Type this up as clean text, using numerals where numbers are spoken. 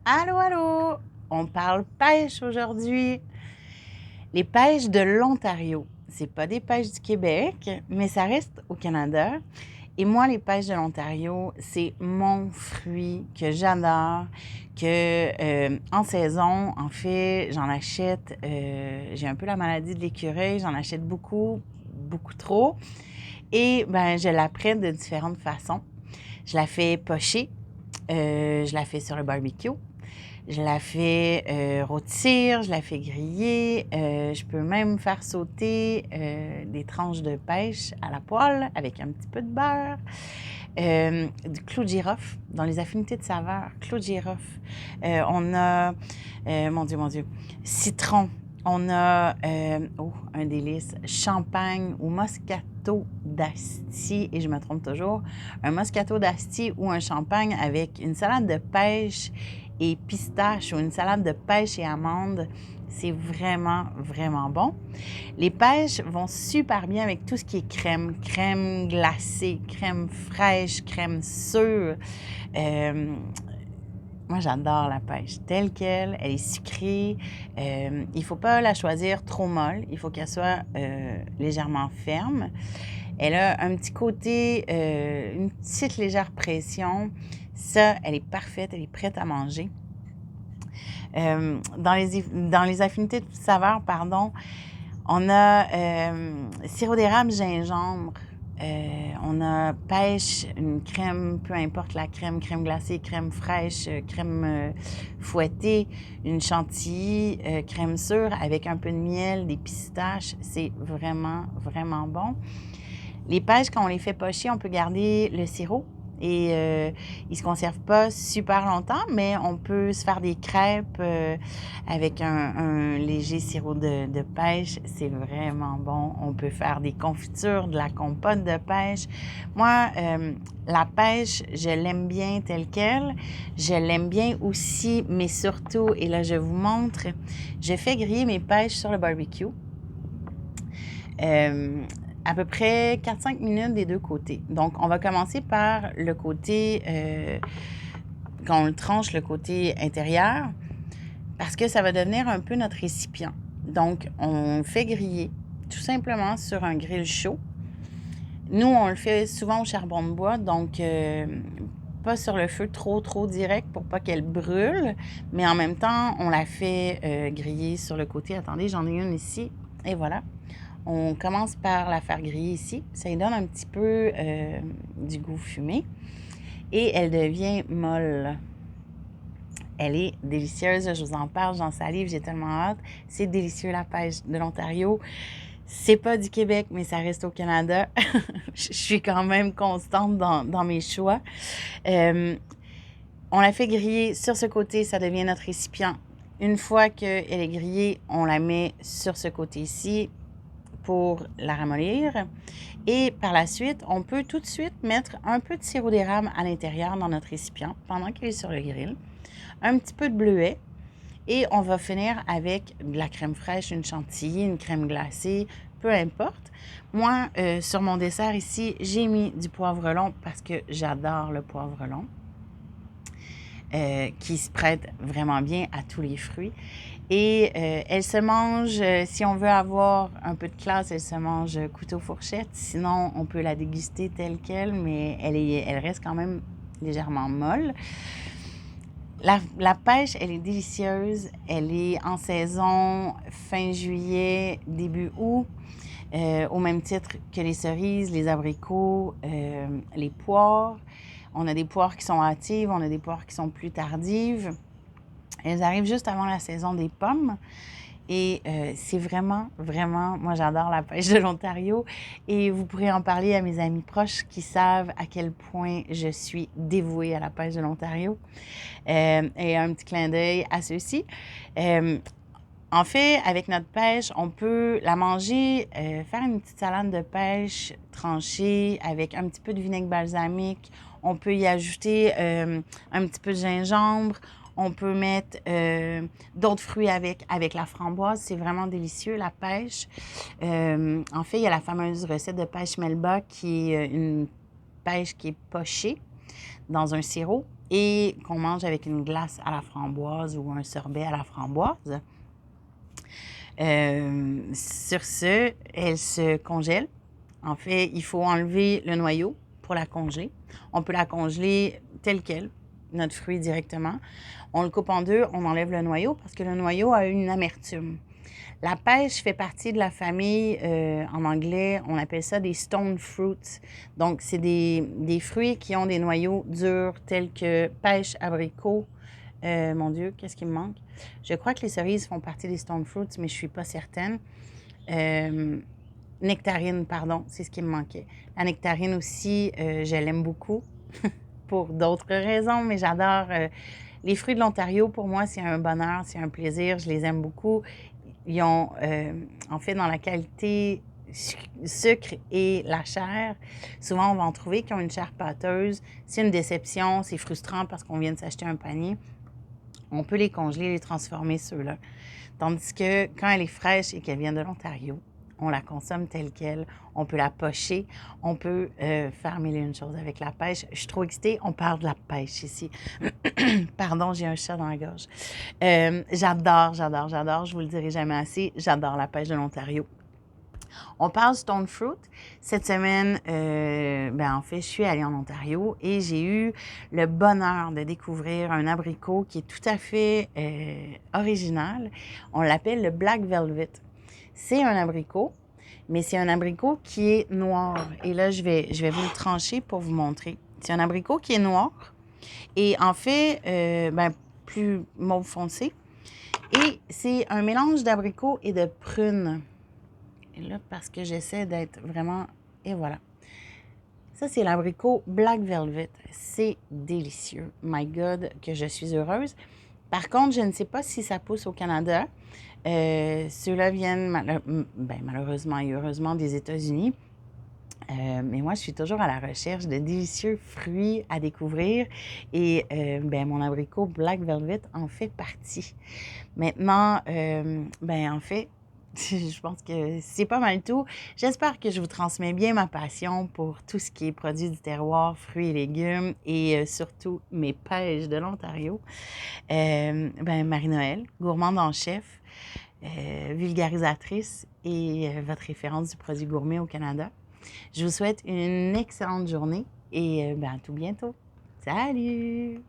Allô, allô! On parle pêche aujourd'hui. Les pêches de l'Ontario. C'est pas des pêches du Québec, mais ça reste au Canada. Et moi, les pêches de l'Ontario, c'est mon fruit que j'adore, en saison, en fait, j'en achète, j'ai un peu la maladie de l'écureuil, j'en achète beaucoup, beaucoup trop. Et ben, je la prête de différentes façons. Je la fais pocher, je la fais sur le barbecue, je la fais rôtir, je la fais griller. Je peux même faire sauter des tranches de pêche à la poêle avec un petit peu de beurre. Du clou de girofle dans les affinités de saveur. Clou de girofle. On a, mon Dieu, citron. On a, un délice, champagne ou moscato d'Asti, et je me trompe toujours, un moscato d'Asti ou un champagne avec une salade de pêche et pistache ou une salade de pêche et amandes. C'est vraiment, vraiment bon. Les pêches vont super bien avec tout ce qui est crème, crème glacée, crème fraîche, crème sûre. Moi, j'adore la pêche telle qu'elle. Elle est sucrée. Il ne faut pas la choisir trop molle. Il faut qu'elle soit légèrement ferme. Elle a un petit côté, une petite légère pression. Ça, elle est parfaite. Elle est prête à manger. Dans les affinités de saveur, pardon, on a sirop d'érable, gingembre. On a pêche, une crème, peu importe la crème, crème glacée, crème fraîche, crème fouettée, une chantilly, crème sûre avec un peu de miel, des pistaches. C'est vraiment, vraiment bon. Les pêches, quand on les fait pocher, on peut garder le sirop et ils ne se conservent pas super longtemps, mais on peut se faire des crêpes avec un léger sirop de pêche. C'est vraiment bon. On peut faire des confitures, de la compote de pêche. Moi, la pêche, je l'aime bien telle qu'elle. Je l'aime bien aussi, mais surtout, et là, je vous montre, je fais griller mes pêches sur le barbecue. À peu près 4-5 minutes des deux côtés. Donc, on va commencer par le côté, quand on le tranche, le côté intérieur, parce que ça va devenir un peu notre récipient. Donc, on fait griller tout simplement sur un grill chaud. Nous, on le fait souvent au charbon de bois, donc pas sur le feu trop direct pour pas qu'elle brûle, mais en même temps, on la fait griller sur le côté. Attendez, j'en ai une ici, et voilà. On commence par la faire griller ici. Ça lui donne un petit peu du goût fumé. Et elle devient molle. Elle est délicieuse. Je vous en parle, j'en salive, j'ai tellement hâte. C'est délicieux, la pêche de l'Ontario. C'est pas du Québec, mais ça reste au Canada. Je suis quand même constante dans mes choix. On la fait griller sur ce côté, ça devient notre récipient. Une fois qu'elle est grillée, on la met sur ce côté-ci pour la ramollir. Et par la suite, on peut tout de suite mettre un peu de sirop d'érable à l'intérieur dans notre récipient pendant qu'il est sur le grill. Un petit peu de bleuet. Et on va finir avec de la crème fraîche, une chantilly, une crème glacée, peu importe. Moi, sur mon dessert ici, j'ai mis du poivre long parce que j'adore le poivre long. Qui se prête vraiment bien à tous les fruits. Et elle se mange, si on veut avoir un peu de classe, elle se mange couteau-fourchette. Sinon, on peut la déguster telle qu'elle, mais elle reste quand même légèrement molle. La pêche, elle est délicieuse. Elle est en saison fin juillet, début août, au même titre que les cerises, les abricots, les poires. On a des poires qui sont hâtives, on a des poires qui sont plus tardives. Elles arrivent juste avant la saison des pommes. Et c'est vraiment, vraiment, moi j'adore la pêche de l'Ontario et vous pourrez en parler à mes amis proches qui savent à quel point je suis dévouée à la pêche de l'Ontario. Et un petit clin d'œil à ceux-ci. En fait, avec notre pêche, on peut la manger, faire une petite salade de pêche tranchée avec un petit peu de vinaigre balsamique. On peut y ajouter un petit peu de gingembre. On peut mettre d'autres fruits avec la framboise. C'est vraiment délicieux, la pêche. En fait, il y a la fameuse recette de pêche Melba qui est une pêche qui est pochée dans un sirop et qu'on mange avec une glace à la framboise ou un sorbet à la framboise. Sur ce, elle se congèle. En fait, il faut enlever le noyau pour la congeler. On peut la congeler telle qu'elle, notre fruit directement. On le coupe en deux, on enlève le noyau parce que le noyau a une amertume. La pêche fait partie de la famille, en anglais, on appelle ça des stone fruits. Donc, c'est des fruits qui ont des noyaux durs tels que pêche, abricot. Mon Dieu, qu'est-ce qui me manque? Je crois que les cerises font partie des stone fruits, mais je ne suis pas certaine. Nectarine, pardon, c'est ce qui me manquait. La nectarine aussi, je l'aime beaucoup pour d'autres raisons, mais j'adore les fruits de l'Ontario. Pour moi, c'est un bonheur, c'est un plaisir. Je les aime beaucoup. Ils ont, en fait, dans la qualité sucre et la chair, souvent on va en trouver qui ont une chair pâteuse. C'est une déception, c'est frustrant parce qu'on vient de s'acheter un panier. On peut les congeler, les transformer, ceux-là. Tandis que quand elle est fraîche et qu'elle vient de l'Ontario, on la consomme telle qu'elle. On peut la pocher. On peut faire mille et une choses avec la pêche. Je suis trop excitée. On parle de la pêche ici. Pardon, j'ai un chat dans la gorge. J'adore, j'adore, j'adore. Je vous le dirai jamais assez. J'adore la pêche de l'Ontario. On parle stone fruit. Cette semaine, en fait, je suis allée en Ontario et j'ai eu le bonheur de découvrir un abricot qui est tout à fait original. On l'appelle le Black Velvet. C'est un abricot, mais c'est un abricot qui est noir. Et là, je vais vous le trancher pour vous montrer. C'est un abricot qui est noir et en fait, plus mauve foncé. Et c'est un mélange d'abricot et de prunes. Et là, parce que j'essaie d'être vraiment... Et voilà. Ça, c'est l'abricot Black Velvet. C'est délicieux. My God, que je suis heureuse. Par contre, je ne sais pas si ça pousse au Canada. Ceux-là viennent malheureusement et heureusement des États-Unis. Mais moi, je suis toujours à la recherche de délicieux fruits à découvrir et mon abricot Black Velvet en fait partie. Maintenant, en fait, je pense que c'est pas mal tout. J'espère que je vous transmets bien ma passion pour tout ce qui est produits du terroir, fruits et légumes et surtout mes pêches de l'Ontario. Marie-Noël, gourmande en chef, vulgarisatrice et votre référence du produit gourmet au Canada. Je vous souhaite une excellente journée et à tout bientôt. Salut!